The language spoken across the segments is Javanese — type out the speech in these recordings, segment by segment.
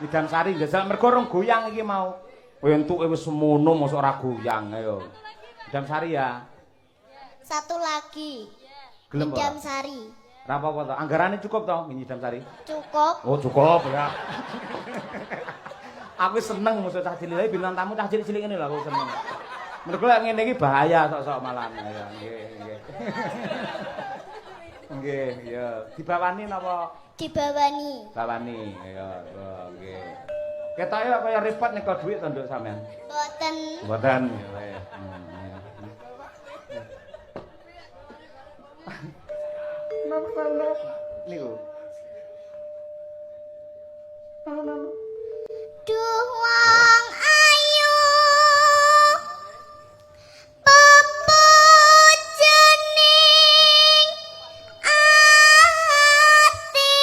Ngidam Sari njajal mergo rong goyang iki mau. Entuke wis semono mosok ora goyang ayo. Ngidam Sari ya. Satu lagi. Gelem Ngidam Sari. Ora apa-apa to. Anggarane cukup to Ngidam Sari? Cukup. Oh, cukup ya. Aku seneng musuh cah cilik bintang tamu cah cilik-cilik ngene lho aku seneng. Mergo lek ngene iki bahaya sok-sok malan ya. Nggih, nggih. Nggih, ya. Dibawani napa? Dibawani. Bawani, ya, nggih. Ketoke kaya repot nek dhuwit to nduk sampean. Boten. Mboten, ya wis. Napa niku? Duh wong ayu pepujening ati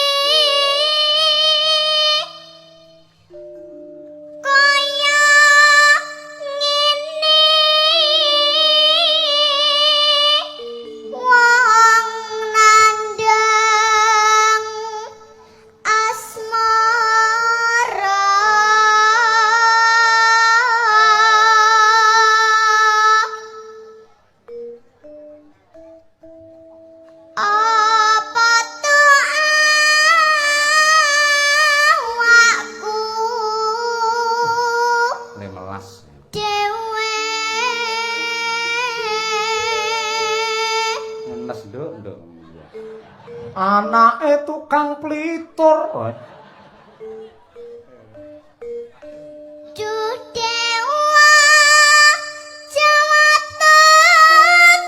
kaya ngene wong nandang asmara apa tuh awakku 15. dewe Ngenes nduk. Anake tukang plitur. Duh dewa Jawa Tegung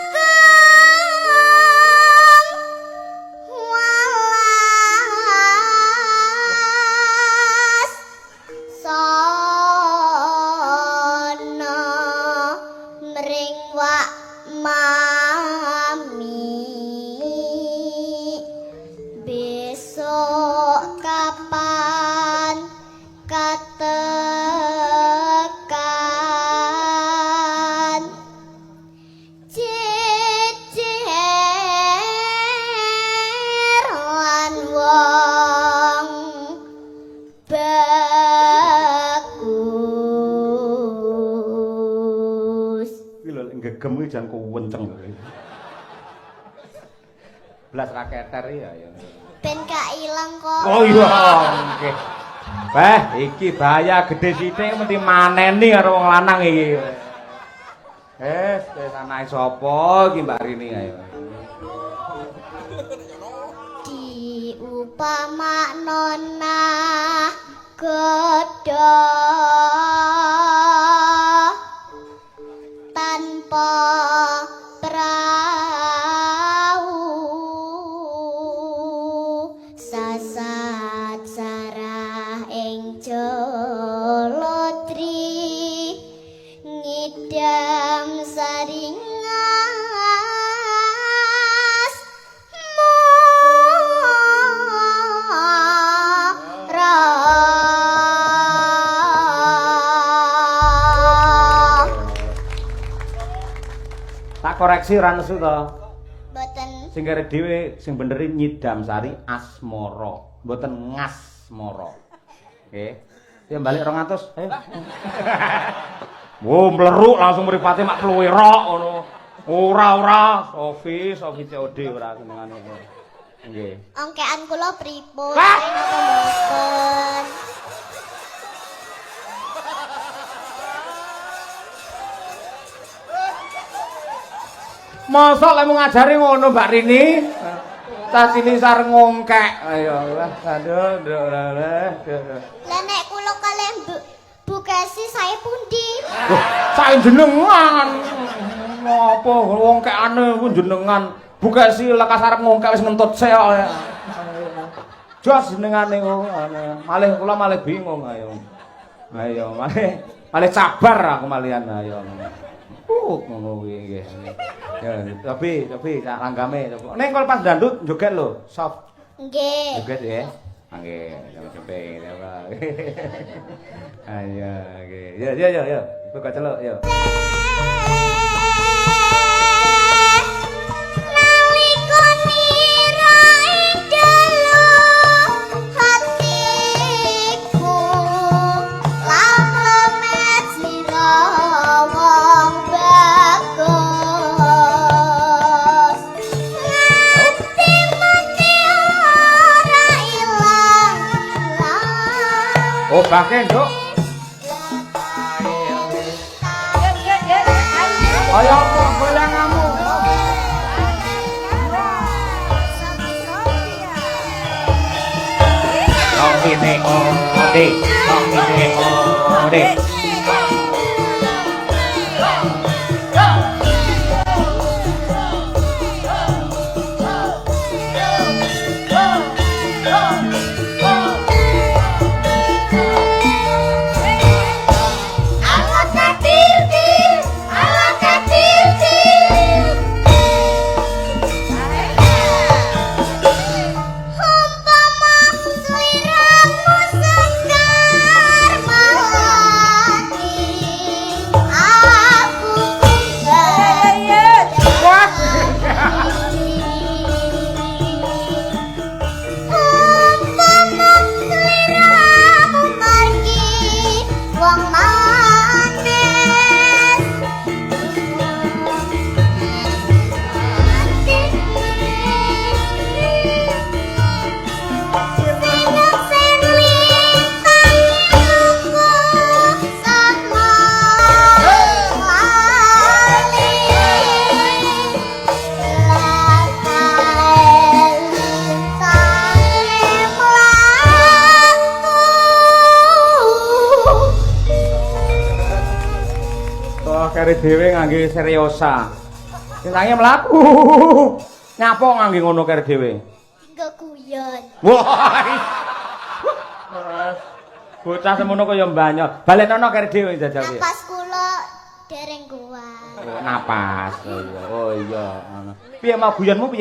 walas sono mring wak mami besok kapan katekan jejer lan wong bagus. Kuwi lho gegem iki jan kuwenceng. Blas ra keter ya. Ben gak ilang kok. Oh iya, nggih. Beh, iki bahaya gede sithik mesti maneni karo wong lanang iki. Wis anake sapa iki Mbak Rini ayo. Diupamaknona godho tanpa prau sasat sarah ing Jolodri ngidam saringas Tak koreksi ora nesu to. Boten. Sing kere dhewe sing beneri Nyidam Sari Asmara, mboten Ngasmara. Nggih. Ya balik 200. Ayo. Wo mleruk langsung mripate mak pluwirok ngono. Ora, Sofi COD ora senengane. Nggih. Angkean kula pripun? Wah! Napa mboten? Mosok lek mung ngajari ngono Mbak Rini. Cah cilisar ngongkek. Ayo, aduh, Lah nek kula kalih Bu Kesi saya pundi? Sae jenengan. Napa ngongkekane ku jenengan. Buka si lekas arep ngongkek wis ngentut sik kok. Jos jenengane kok. Malih kula malih bingung ayo. Ayo, malih sabar aku malian ayo. Ngono kuwi nggih. Ya, tapi sak langgame. Ning kalau pas dandut joget lho, soft. Nggih. Joget ya. Nggih, cepet apa. Ayo, nggih. Ya. Buka celuk, yo. Nalika nira ing dalu hatiku Obahke, Nduk. Ayo apa goyanganmu? Oh ini ode, oh ini ode. Kare dhewe ngangge seriosa. Sentange mlaku. Nyapa ngangge ngono kare dhewe? Nggo guyon. Wah. Bocah semono kaya mbanyol. Balenono kare dhewe jajal piye? Napas kula dereng kuat. Napas. Oh iya, ngono. Piye mau guyonmu piye?